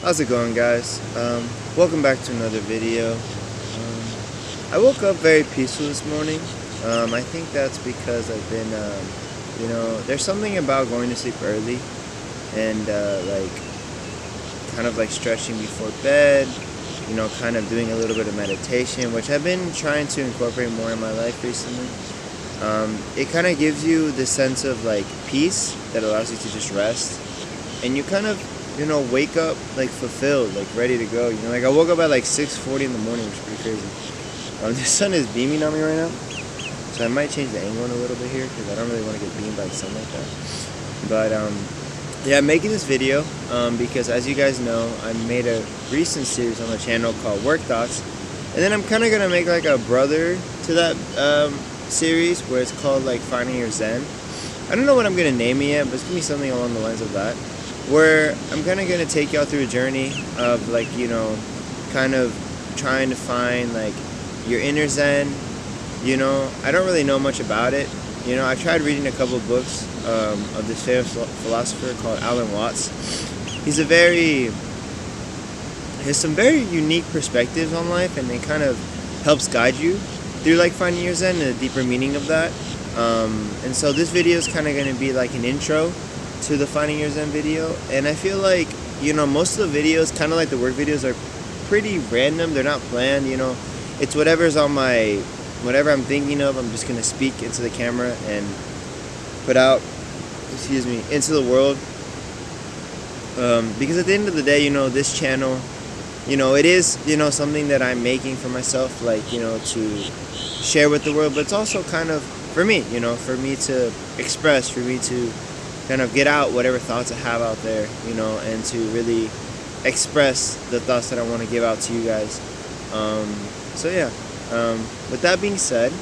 How's it going, guys? Welcome back to another video. I woke up very peaceful this morning. I think that's because I've been, there's something about going to sleep early and kind of like stretching before bed, kind of doing a little bit of meditation, which I've been trying to incorporate more in my life recently. It kind of gives you the sense of like peace that allows you to just rest, and you kind of wake up like fulfilled, like ready to go. Like I woke up at like 6:40 in the morning, which is pretty crazy. The sun is beaming on me right now, so I might change the angle in a little bit here because I don't really want to get beamed by the sun like that. But yeah, I'm making this video because, as you guys know, I made a recent series on the channel called Work Thoughts, and then I'm kind of gonna make like a brother to that series where it's called like Finding Your Zen. I don't know what I'm gonna name it yet, but it's gonna be something along the lines of that, where I'm kind of going to take y'all through a journey of like, kind of trying to find like your inner Zen. I don't really know much about it. I tried reading a couple of books of this famous philosopher called Alan Watts. He has some very unique perspectives on life, and it kind of helps guide you through like finding your Zen and the deeper meaning of that. And so this video is kind of going to be like an intro to the Finding Your Zen video, and I feel like most of the videos, kind of like the work videos, are pretty random. They're not planned. It's whatever I'm thinking of. I'm just gonna speak into the camera and put out, into the world. Because at the end of the day, this channel, it is something that I'm making for myself, like to share with the world, but it's also kind of for me, for me to express, for me to kind of get out whatever thoughts I have out there, and to really express the thoughts that I want to give out to you guys. So yeah, with that being said,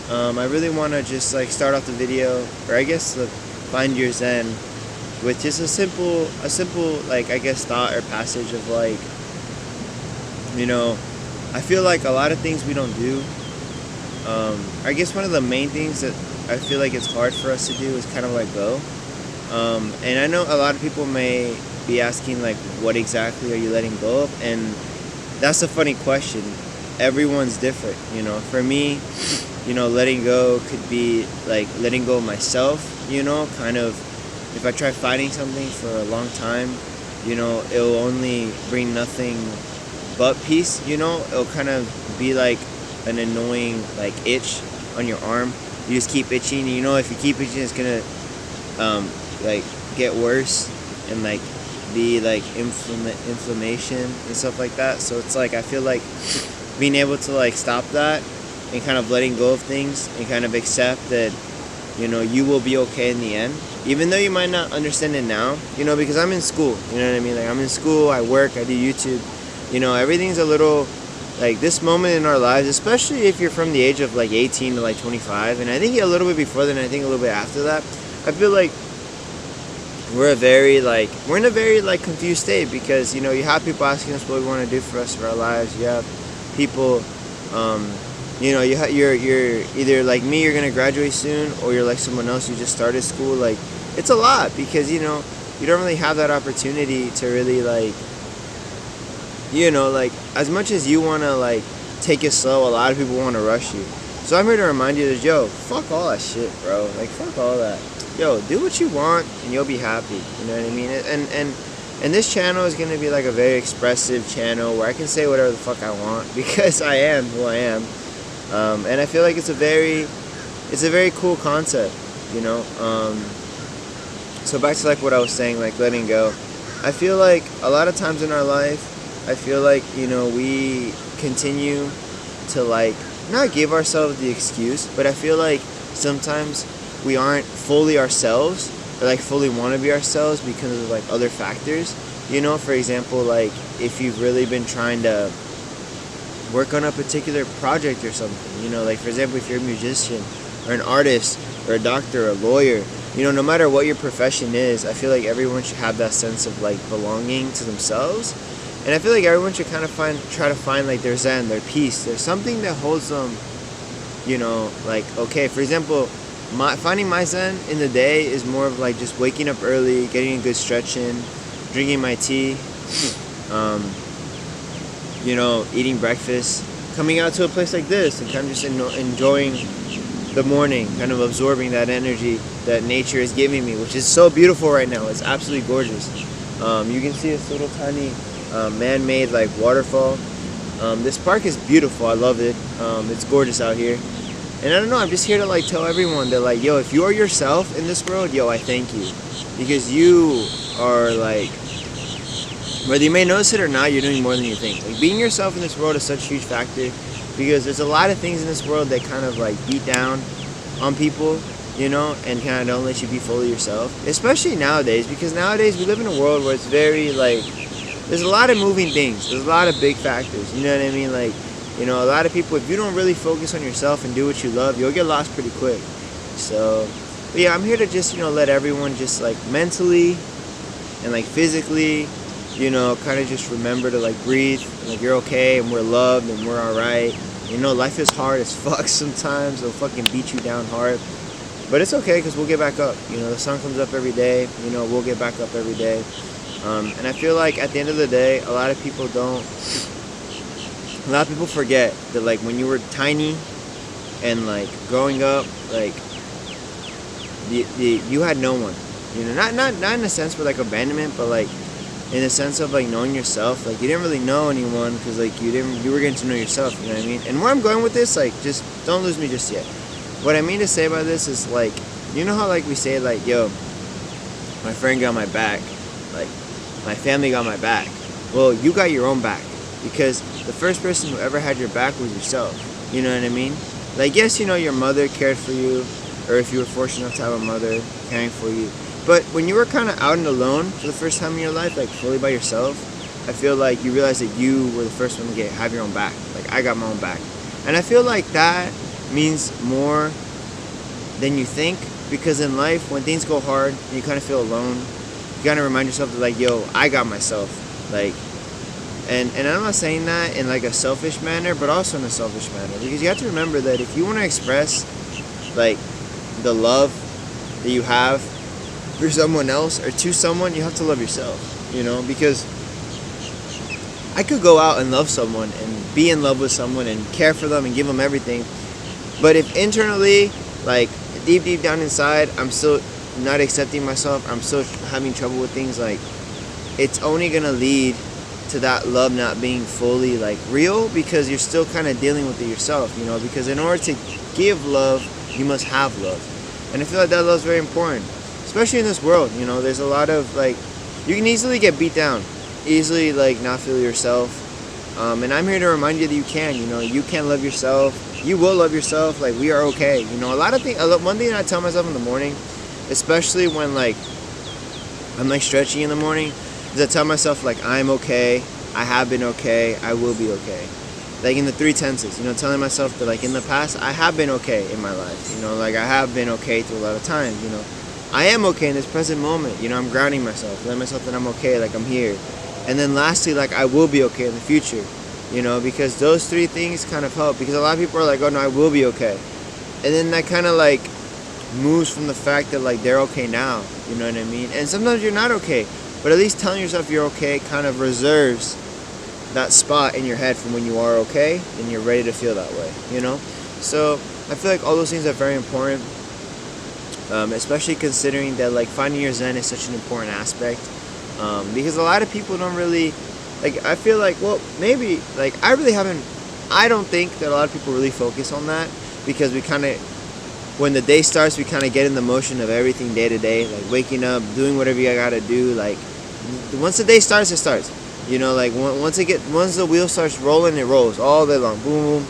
I really want to just like start off the video, or I guess the Find Your Zen, with just a simple like I guess thought or passage of like, I feel like a lot of things we don't do. I guess one of the main things that I feel like it's hard for us to do is kind of let go. And I know a lot of people may be asking like, what exactly are you letting go of? And that's a funny question. Everyone's different, For me, letting go could be like letting go of myself, kind of if I try fighting something for a long time, it'll only bring nothing but peace, It'll kind of be like an annoying like itch on your arm. You just keep itching, if you keep itching, it's gonna like get worse and like be like inflammation and stuff like that. So it's like I feel like being able to like stop that and kind of letting go of things and kind of accept that you will be okay in the end, even though you might not understand it now, because I'm in school, like I'm in school, I work, I do YouTube, everything's a little like this moment in our lives, especially if you're from the age of like 18 to like 25, and I think a little bit before then, I think a little bit after that, I feel like we're in a very like confused state, because you have people asking us what we want to do for the rest of our lives. You have people, you're either like me, you're gonna graduate soon, or you're like someone else who just started school. Like it's a lot, because you don't really have that opportunity to really like like as much as you want to like take it slow, a lot of people want to rush you. So I'm here to remind you that, fuck all that shit, bro. Like fuck all that. Do what you want and you'll be happy. You know what I mean? And this channel is gonna be like a very expressive channel where I can say whatever the fuck I want, because I am who I am. And I feel like it's a very cool concept, So back to like what I was saying, like letting go. I feel like a lot of times in our life, I feel like we continue to like not give ourselves the excuse, but I feel like sometimes we aren't fully ourselves, or like fully want to be ourselves because of like other factors. For example, like if you've really been trying to work on a particular project or something, like for example, if you're a musician or an artist or a doctor or a lawyer, no matter what your profession is, I feel like everyone should have that sense of like belonging to themselves. And I feel like everyone should kind of try to find like their Zen, their peace. There's something that holds them, like, okay, for example, finding my Zen in the day is more of like just waking up early, getting a good stretch in, drinking my tea, Um, eating breakfast, coming out to a place like this, and kind of just enjoying the morning, kind of absorbing that energy that nature is giving me, which is so beautiful right now. It's absolutely gorgeous. You can see this little tiny man-made like waterfall. This park is beautiful. I love it. It's gorgeous out here. And I don't know, I'm just here to like tell everyone that like, yo, if you are yourself in this world, yo, I thank you. Because you are like, whether you may notice it or not, you're doing more than you think. Like being yourself in this world is such a huge factor, because there's a lot of things in this world that kind of like beat down on people, and kind of don't let you be fully yourself. Especially nowadays, because nowadays we live in a world where it's very like, there's a lot of moving things. There's a lot of big factors. You know what I mean? Like, a lot of people, if you don't really focus on yourself and do what you love, you'll get lost pretty quick. So, but yeah, I'm here to just, let everyone just like mentally and like physically, kind of just remember to like breathe, like you're okay and we're loved and we're alright. Life is hard as fuck sometimes. It'll fucking beat you down hard. But it's okay, because we'll get back up. The sun comes up every day. We'll get back up every day. And I feel like at the end of the day, a lot of people forget that like when you were tiny and like growing up, like you had no one, not in a sense for like abandonment, but like in a sense of like knowing yourself. Like you didn't really know anyone, because like you were getting to know yourself. You know what I mean? And where I'm going with this, like, just don't lose me just yet. What I mean to say by this is like, how like we say like, yo, my friend got my back, like my family got my back. Well, you got your own back, because the first person who ever had your back was yourself. You know what I mean? Like, yes, your mother cared for you, or if you were fortunate enough to have a mother caring for you. But when you were kind of out and alone for the first time in your life, like fully by yourself, I feel like you realize that you were the first one to have your own back. Like, I got my own back. And I feel like that means more than you think, because in life, when things go hard and you kind of feel alone, you gotta remind yourself that like, yo, I got myself. Like, and I'm not saying that in like a selfish manner, but also in a selfish manner, because you have to remember that if you want to express like the love that you have for someone else or to someone, you have to love yourself. Because I could go out and love someone and be in love with someone and care for them and give them everything, but if internally, like deep down inside, I'm still not accepting myself, I'm still having trouble with things, like it's only gonna lead to that love not being fully like real, because you're still kind of dealing with it yourself, because in order to give love, you must have love. And I feel like that love is very important, especially in this world. There's a lot of like, you can easily get beat down, easily like not feel yourself. And I'm here to remind you that you can. You can love yourself. You will love yourself. Like, we are okay. A lot of things. One thing I tell myself in the morning, especially when like I'm like stretching in the morning, is I tell myself like, I'm okay. I have been okay. I will be okay. Like in the three tenses, telling myself that like in the past, I have been okay in my life. Like I have been okay through a lot of times. I am okay in this present moment. I'm grounding myself, letting myself that I'm okay, like I'm here. And then lastly, like I will be okay in the future, because those three things kind of help, because a lot of people are like, oh no, I will be okay. And then that kind of like moves from the fact that like they're okay now, you know what I mean? And sometimes you're not okay, but at least telling yourself you're okay kind of reserves that spot in your head from when you are okay and you're ready to feel that way, So I feel like all those things are very important. Especially considering that like finding your zen is such an important aspect, because a lot of people don't really like, I feel like, well, maybe like I don't think that a lot of people really focus on that, because we kind of, when the day starts, we kind of get in the motion of everything day to day, like waking up, doing whatever you gotta do. Like once the day starts, it starts, like once the wheel starts rolling, it rolls all day long, boom, boom,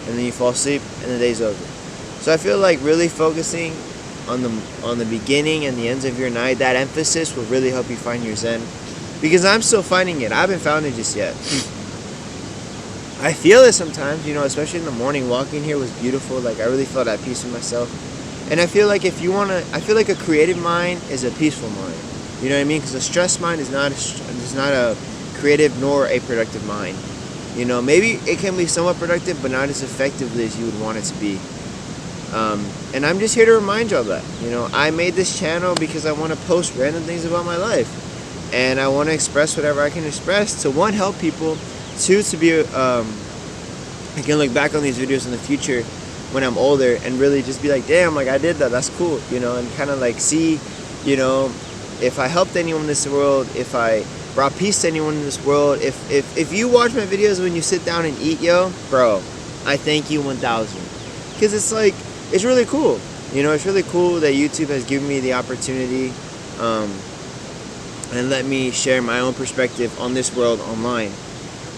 and then you fall asleep and the day's over. So I feel like really focusing on the beginning and the ends of your night, that emphasis will really help you find your zen, because I'm still finding it. I haven't found it just yet. I feel it sometimes, especially in the morning. Walking here was beautiful. Like I really felt at peace with myself. And I feel like I feel like a creative mind is a peaceful mind. You know what I mean? Because a stressed mind is not a creative nor a productive mind. Maybe it can be somewhat productive, but not as effectively as you would want it to be. And I'm just here to remind y'all that, I made this channel because I want to post random things about my life. and I want to express whatever I can express to, one, help people, two, to be I can look back on these videos in the future when I'm older and really just be like, damn, like I did that, that's cool, you know, and kind of like see, you know, if I helped anyone in this world, if I brought peace to anyone in this world. If you watch my videos when you sit down and eat, yo, bro, I thank you 1,000, because it's like, it's really cool, you know, it's really cool that YouTube has given me the opportunity and let me share my own perspective on this world online.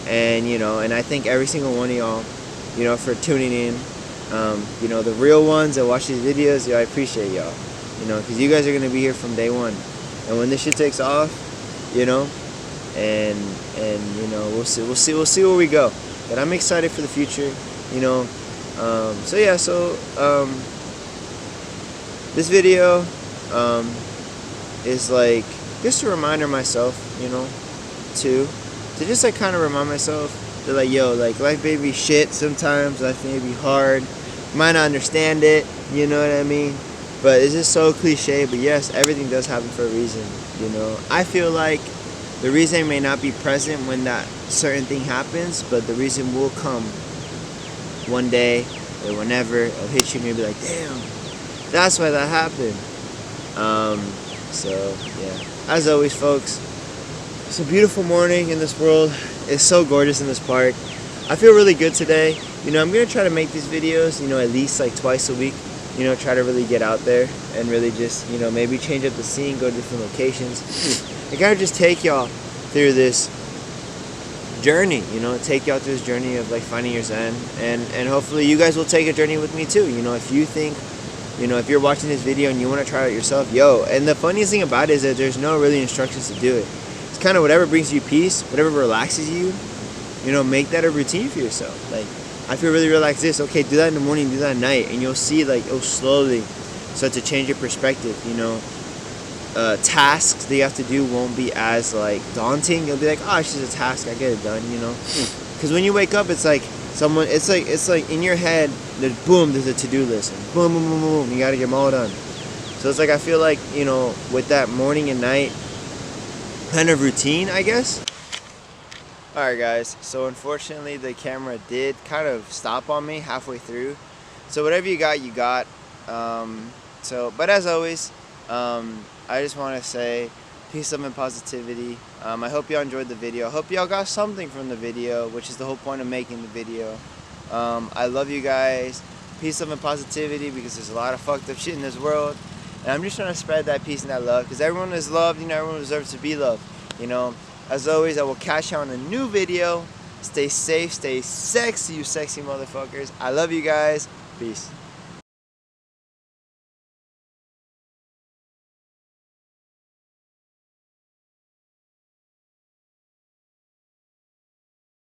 And, you know, and I thank every single one of y'all, you know, for tuning in. You know, the real ones that watch these videos, yo, I appreciate y'all, you know, because you guys are going to be here from day one. And when this shit takes off, you know, and you know, we'll see where we go. But I'm excited for the future, you know. So yeah, this video is like just a reminder myself, you know, to just like kind of remind myself that, like, yo, like, life may be shit sometimes, life may be hard, might not understand it, you know what I mean? But it's just so cliche, but yes, everything does happen for a reason, you know. I feel like the reason may not be present when that certain thing happens, but the reason will come one day or whenever. It'll hit you and you'll be like, damn, that's why that happened. So yeah, as always, folks, it's a beautiful morning in this world. It's so gorgeous in this park. I feel really good today. You know, I'm gonna try to make these videos, you know, at least like twice a week. You know, try to really get out there and really just, you know, maybe change up the scene, go to different locations. I gotta just take y'all through this journey, you know, take y'all through this journey of like finding your zen, and hopefully you guys will take a journey with me too. You know, if you think, you know, if you're watching this video and you want to try it yourself, yo. And the funniest thing about it is that there's no really instructions to do it. It's kind of whatever brings you peace, whatever relaxes you, you know, make that a routine for yourself. Like, I feel really relaxed this, okay, do that in the morning, do that at night, and you'll see, like, it'll slowly start to change your perspective, you know. Tasks that you have to do won't be as, like, daunting. You'll be like, oh, it's just a task, I get it done, you know. Because when you wake up, it's like someone, it's like in your head, there's boom, there's a to-do list, and boom, boom, boom, boom, you gotta get them all done. So it's like, I feel like, you know, with that morning and night kind of routine, I guess. Alright guys, so unfortunately the camera did kind of stop on me halfway through. So whatever you got, you got. But as always, I just want to say peace, love, and positivity. I hope y'all enjoyed the video. I hope y'all got something from the video, which is the whole point of making the video. I love you guys. Peace, love, and positivity, because there's a lot of fucked up shit in this world. And I'm just trying to spread that peace and that love, because everyone is loved, you know, everyone deserves to be loved, you know. As always, I will catch you on a new video. Stay safe, stay sexy, you sexy motherfuckers. I love you guys. Peace.